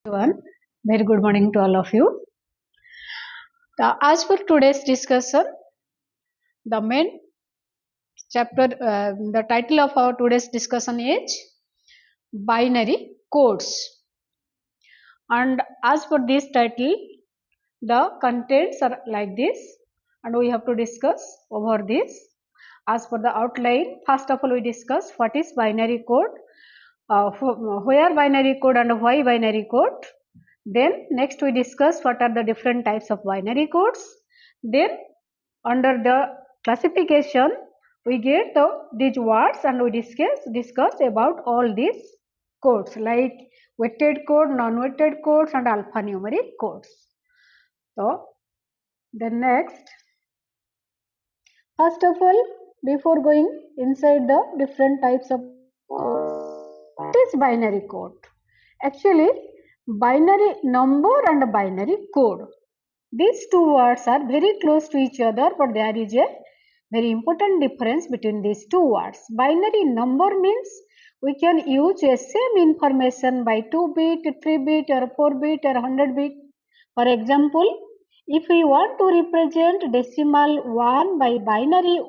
Everyone, very good morning to all of you. As for today's discussion, the main the title of our today's discussion is binary codes. And as for this title, the contents are like this, and we have to discuss over this. As for the outline, first of all, we discuss what is binary code, where binary code and why binary code. Then next we discuss what are the different types of binary codes. Then under the classification we get these words and we discuss about all these codes like weighted code, non-weighted codes and alphanumeric codes. So then next, first of all, before going inside the different types of codes, what is binary code? Actually, binary number and binary code, these two words are very close to each other, but there is a very important difference between these two words. Binary number means we can use a same information by 2-bit, 3-bit or 4-bit or 100-bit. For example, if we want to represent decimal 1 by binary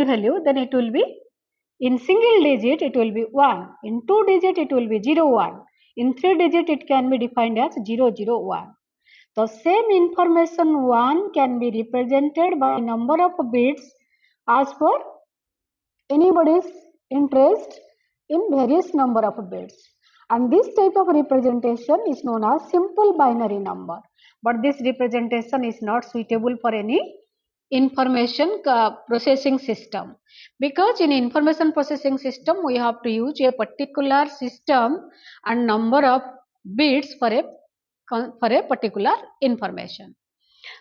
value, then it will be in single digit it will be 1, in 2 digit it will be 0, 1, in 3 digit it can be defined as 0, 0, 1. The same information 1 can be represented by number of bits as per anybody's interest in various number of bits. And this type of representation is known as simple binary number. But this representation is not suitable for any information processing system, because in information processing system we have to use a particular system and number of bits for a particular information.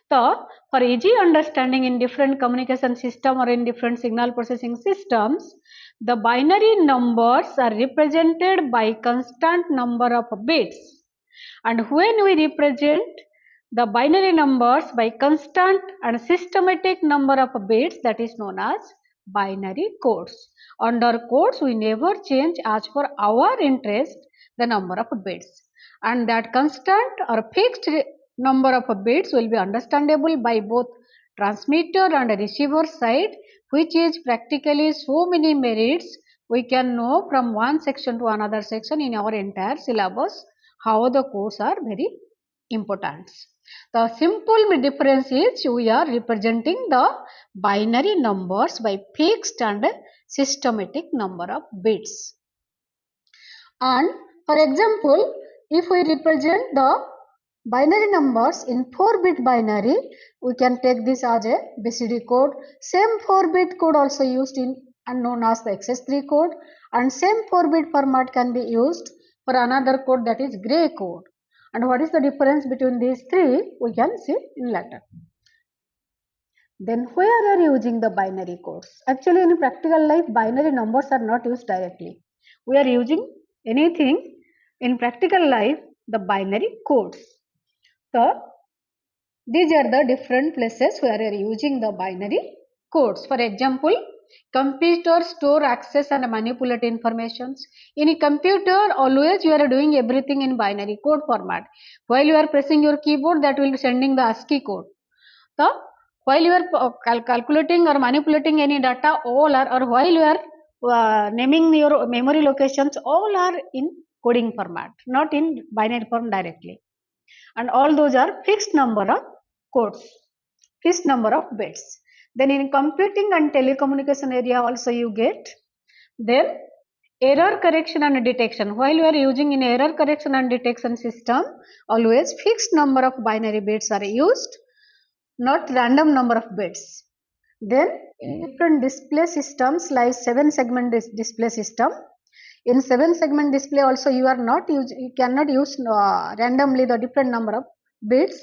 So, for easy understanding in different communication system or in different signal processing systems, the binary numbers are represented by constant number of bits. And when we represent the binary numbers by constant and systematic number of bits, that is known as binary codes. Under codes, we never change as per our interest the number of bits. And that constant or fixed number of bits will be understandable by both transmitter and receiver side, which is practically so many merits we can know from one section to another section in our entire syllabus how the codes are very important. The simple difference is we are representing the binary numbers by fixed and systematic number of bits. And for example, if we represent the binary numbers in 4-bit binary, we can take this as a BCD code. Same 4-bit code also used in and known as the XS3 code, and same 4-bit format can be used for another code, that is gray code. And what is the difference between these three we can see in later. Then where are you using the binary codes? Actually in practical life binary numbers are not used directly. We are using anything in practical life the binary codes. So these are the different places where we are using the binary codes. For example, computer store, access and manipulate informations. In a computer, always you are doing everything in binary code format. While you are pressing your keyboard, that will be sending the ASCII code. So while you are calculating or manipulating any data, all are, or while you are naming your memory locations, all are in coding format, not in binary form directly. And all those are fixed number of codes, fixed number of bits. Then in computing and telecommunication area also you get. Then error correction and detection. While you are using in error correction and detection system, always fixed number of binary bits are used, not random number of bits. Then in different display systems like 7-segment display system, in 7-segment display also you cannot use randomly the different number of bits,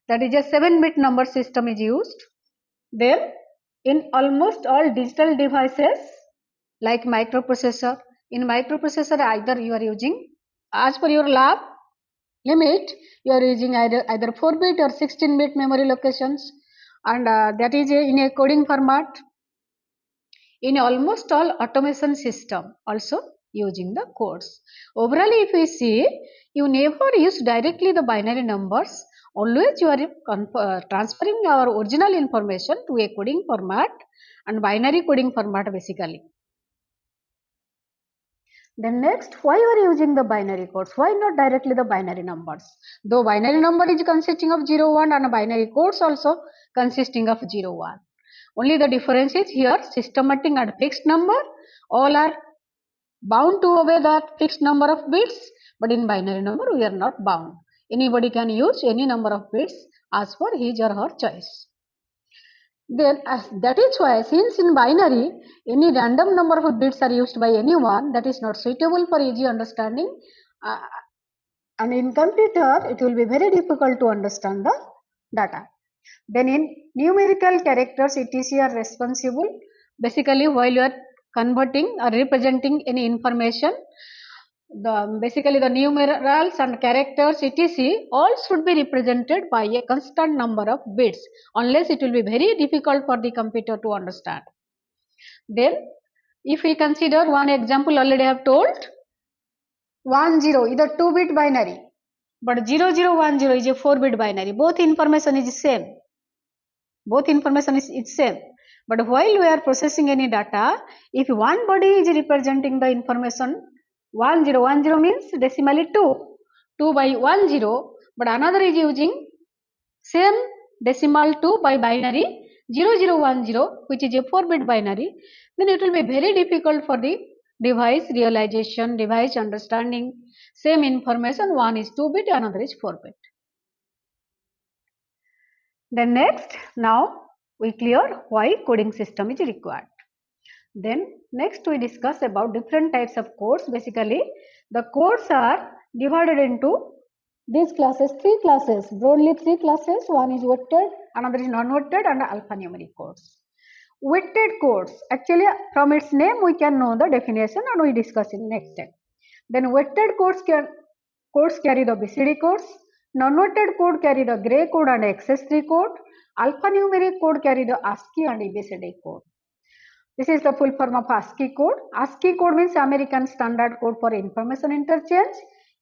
that is a 7-bit number system is used. Then in almost all digital devices like microprocessor, in microprocessor either you are using as per your lab limit, you are using either 4-bit or 16-bit memory locations, and that is in a coding format. In almost all automation system also using the codes. Overall, if we see, you never use directly the binary numbers. Always you are transferring our original information to a coding format and binary coding format basically. Then next, why you are using the binary codes? Why not directly the binary numbers? Though binary number is consisting of 0, 1 and binary codes also consisting of 0, 1. Only the difference is here systematic and fixed number. All are bound to obey that fixed number of bits, but in binary number we are not bound. Anybody can use any number of bits as per his or her choice. Then that is why, since in binary any random number of bits are used by anyone, that is not suitable for easy understanding, and in computer it will be very difficult to understand the data. Then in numerical characters etc are responsible basically while you are converting or representing any information. Basically the numerals and characters etc all should be represented by a constant number of bits, unless it will be very difficult for the computer to understand. Then if we consider one example already I have told, 10 is a 2-bit binary, but 0010 is a 4-bit binary. Both information is same. Both information is same. But while we are processing any data, if one body is representing the information 1010 means decimally 2 by 10, but another is using same decimal 2 by binary 0010 which is a 4-bit binary, then it will be very difficult for the device realization, device understanding. Same information, one is 2-bit, another is 4-bit. Then next, now we clear why coding system is required. Then next we discuss about different types of codes. Basically the codes are divided into these classes, 3 classes, broadly 3 classes. One is weighted, another is non-weighted and alphanumeric codes. Weighted codes, actually from its name we can know the definition and we discuss in next step. Then weighted codes carry the BCD codes, non-weighted code carry the gray code and XS3 code, alphanumeric code carry the ASCII and ABCD code. This is the full form of ASCII code. ASCII code means American Standard Code for Information Interchange.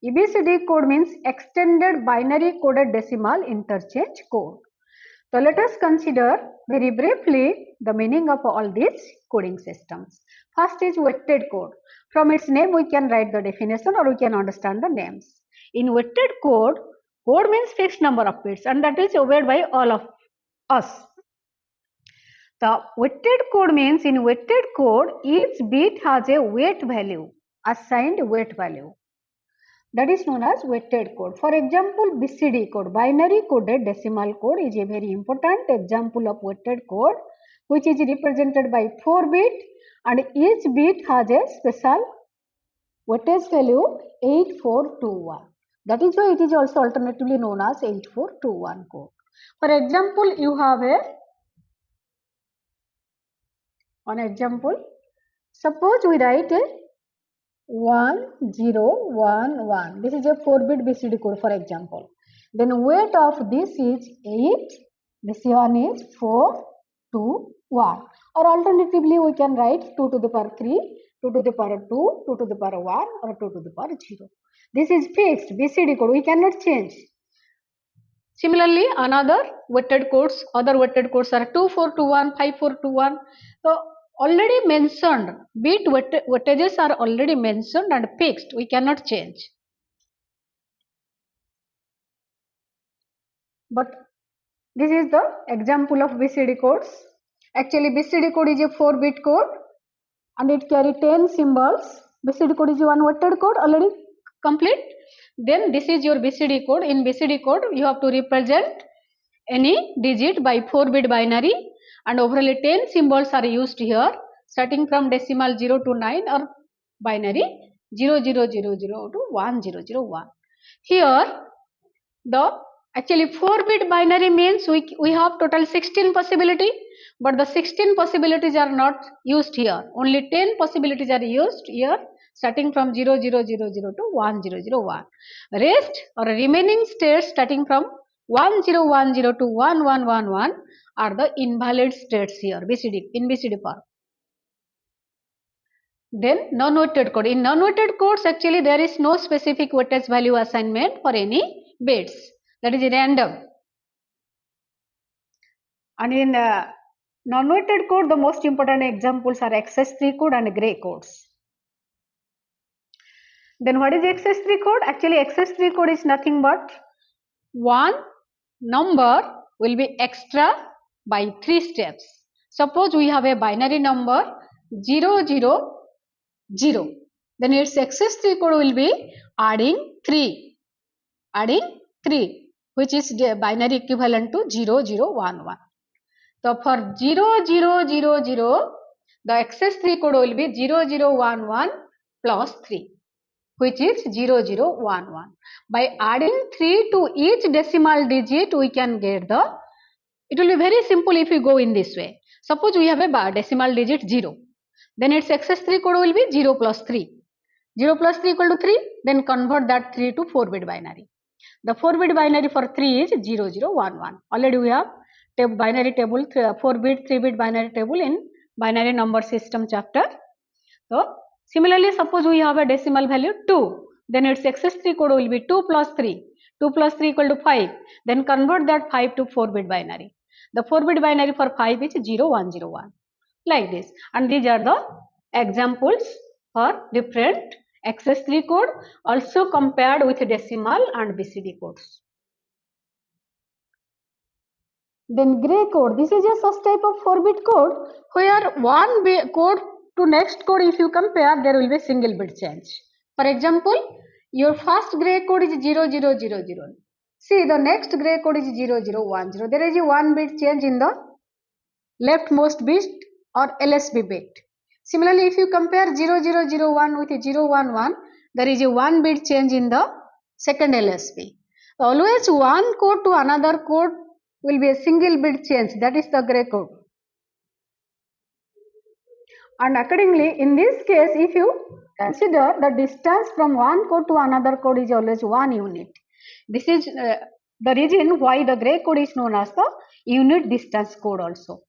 ABCD code means Extended Binary Coded Decimal Interchange code. So let us consider very briefly the meaning of all these coding systems. First is weighted code. From its name we can write the definition or we can understand the names. In weighted code, code means fixed number of bits and that is obeyed by all of us. The weighted code means in weighted code each bit has a weight value, assigned weight value. That is known as weighted code. For example, BCD code, binary coded decimal code, is a very important example of weighted code which is represented by 4 bit and each bit has a special weightage value 8421. That is why it is also alternatively known as 8421 code. For example, you have one example. Suppose we write a 1011. This is a 4-bit BCD code for example. Then weight of this is 8. This one is 421. Or alternatively we can write 2 to the power 3, 2 to the power 2, 2 to the power 1 or 2 to the power 0. This is fixed BCD code. We cannot change. Similarly, other weighted codes are 2421, 5421. So already mentioned bit weightages are already mentioned and fixed. We cannot change. But this is the example of BCD codes. Actually, BCD code is a 4-bit code and it carries 10 symbols. BCD code is one weighted code already complete. Then this is your BCD code. In BCD code, you have to represent any digit by 4-bit binary and overall 10 symbols are used here starting from decimal 0 to 9 or binary 0000 to 1001. Here the actually 4-bit binary means we have total 16 possibility, but the 16 possibilities are not used here. Only 10 possibilities are used here starting from 0000 to 1001. Rest or remaining states starting from 1010 to 1111 are the invalid states here in BCD form. Then non-weighted code. In non-weighted codes, actually there is no specific weightage value assignment for any bits. That is random. And in non-weighted code, the most important examples are XS3 code and gray codes. Then what is XS3 code? Actually, XS3 code is nothing but one number will be extra by 3 steps. Suppose we have a binary number 0, 0, 0. Then its XS3 code will be adding 3, which is the binary equivalent to 0, 0, 1, 1. So for 0, 0, 0, 0, the XS3 code will be 0, 0, 1, 1 plus 3, which is 0, 0, 1, 1. By adding 3 to each decimal digit, we can get the, it will be very simple if you go in this way. Suppose we have a decimal digit 0. Then its XS3 code will be 0 plus 3. 0 plus 3 equal to 3. Then convert that 3 to 4-bit binary. The 4-bit binary for 3 is 0, 0, 1, 1. Already we have binary table, 4-bit, 3-bit binary table in binary number system chapter. So similarly, suppose we have a decimal value 2. Then its XS3 code will be 2 plus 3. 2 plus 3 equal to 5. Then convert that 5 to 4-bit binary. The 4-bit binary for 5 is 0, 1, 0, 1. Like this. And these are the examples for different XS3 code, also compared with decimal and BCD codes. Then gray code. This is a such type of 4-bit code where one code to next code, if you compare, there will be single bit change. For example, your first gray code is 0, 0, 0, 0. See, the next gray code is 0, 0, 1, 0. There is a 1 bit change in the leftmost bit or LSB bit. Similarly, if you compare 0, 0, 0, 1 with 0, 1, 1, there is a 1 bit change in the second LSB. Always one code to another code will be a single bit change. That is the gray code. And accordingly, in this case, if you consider the distance from one code to another code is always 1 unit. This is the reason why the gray code is known as the unit distance code also.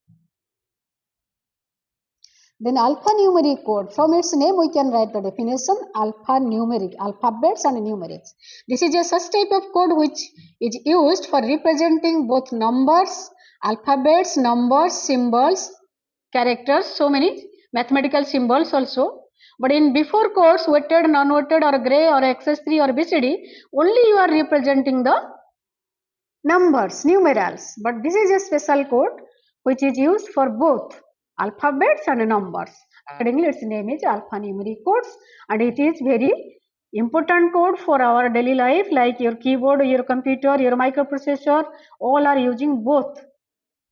Then alphanumeric code. From its name, we can write the definition: alphanumeric, alphabets and numerics. This is a such type of code which is used for representing both numbers, alphabets, numbers, symbols, characters, so many mathematical symbols also. But in before codes, weighted, non-weighted or gray or XS3 or BCD, only you are representing the numbers, numerals. But this is a special code which is used for both alphabets and numbers. Accordingly, its name is alphanumeric codes, and it is very important code for our daily life, like your keyboard, your computer, your microprocessor, all are using both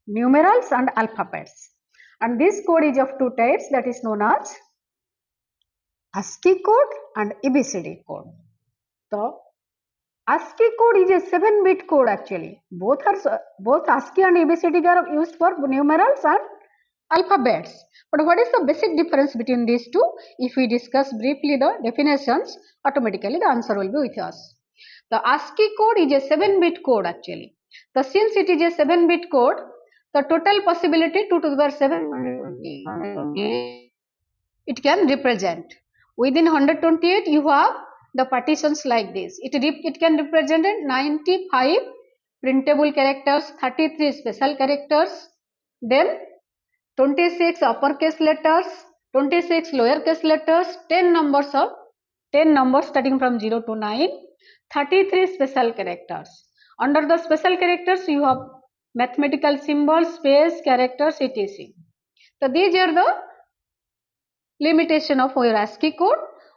numerals and alphabets. And this code is of two types, that is known as ASCII code and ABCD code. So ASCII code is a 7-bit code actually. Both ASCII and ABCD are used for numerals and alphabets. But what is the basic difference between these two? If we discuss briefly the definitions, automatically the answer will be with us. The ASCII code is a 7-bit code actually. So since it is a 7-bit code, the total possibility 2 to the power 7 it can represent. Within 128 you have the partitions like this. It can represent 95 printable characters, 33 special characters, then 26 uppercase letters, 26 lowercase letters, 10 numbers starting from 0 to 9, 33 special characters. Under the special characters you have mathematical symbols, space, characters, etc. So these are the limitation of your ASCII code.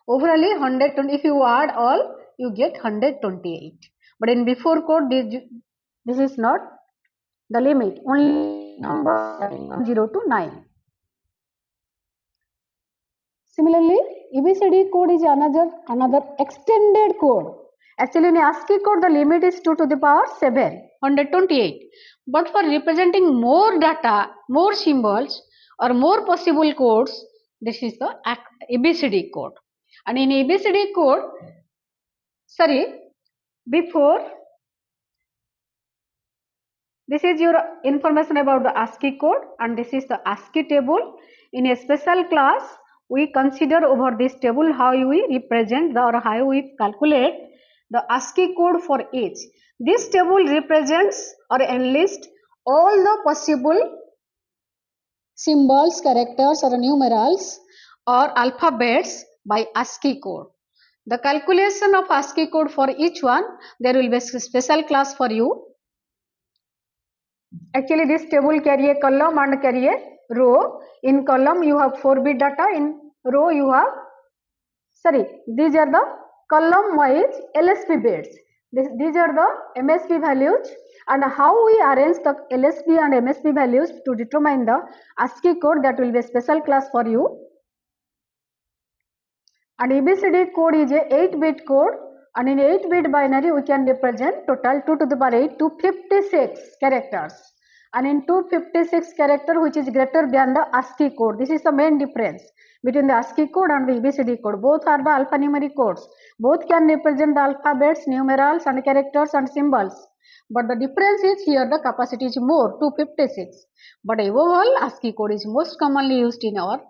Overall 120, if you add all, you get 128. But in before code, this is not the limit, only numbers 0 to 9. Similarly, ABCD code is another extended code. Actually, in ASCII code, the limit is 2 to the power 7, 128. But for representing more data, more symbols or more possible codes, this is the ABCD code. And in ABCD code, this is your information about the ASCII code, and this is the ASCII table. In a special class, we consider over this table how we represent or how we calculate the ASCII code for each. This table represents or enlists all the possible symbols, characters or numerals or alphabets by ASCII code. The calculation of ASCII code for each one, there will be a special class for you. Actually, this table carry a column and carry a row. In column, you have 4-bit data. In row, you have, these are the column wise LSB bits. These are the MSB values, and how we arrange the LSB and MSB values to determine the ASCII code, that will be a special class for you. And ABCD code is a 8-bit code, and in 8-bit binary we can represent total 2 to the power 8 to 56 characters, and in 256 character which is greater than the ASCII code. This is the main difference between the ASCII code and the ABCD code. Both are the alphanumeric codes. Both can represent the alphabets, numerals and characters and symbols. But the difference is here the capacity is more, 256. But overall ASCII code is most commonly used in our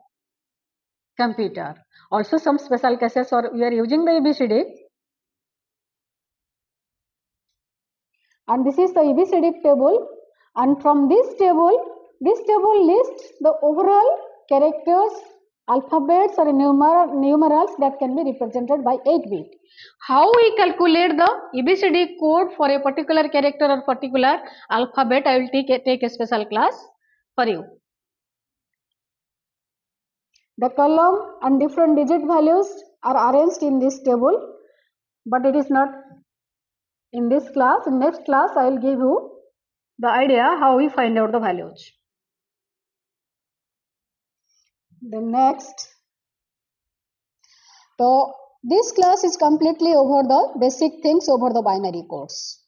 computer. Also some special cases or we are using the ABCD. And this is the ABCD table, and from this table lists the overall characters, alphabets or numerals that can be represented by 8-bit. How we calculate the ABCD code for a particular character or particular alphabet, I will take a special class for you. The column and different digit values are arranged in this table, but it is not in this class. In next class, I will give you the idea how we find out the values. The next, so this class is completely over the basic things over the binary codes.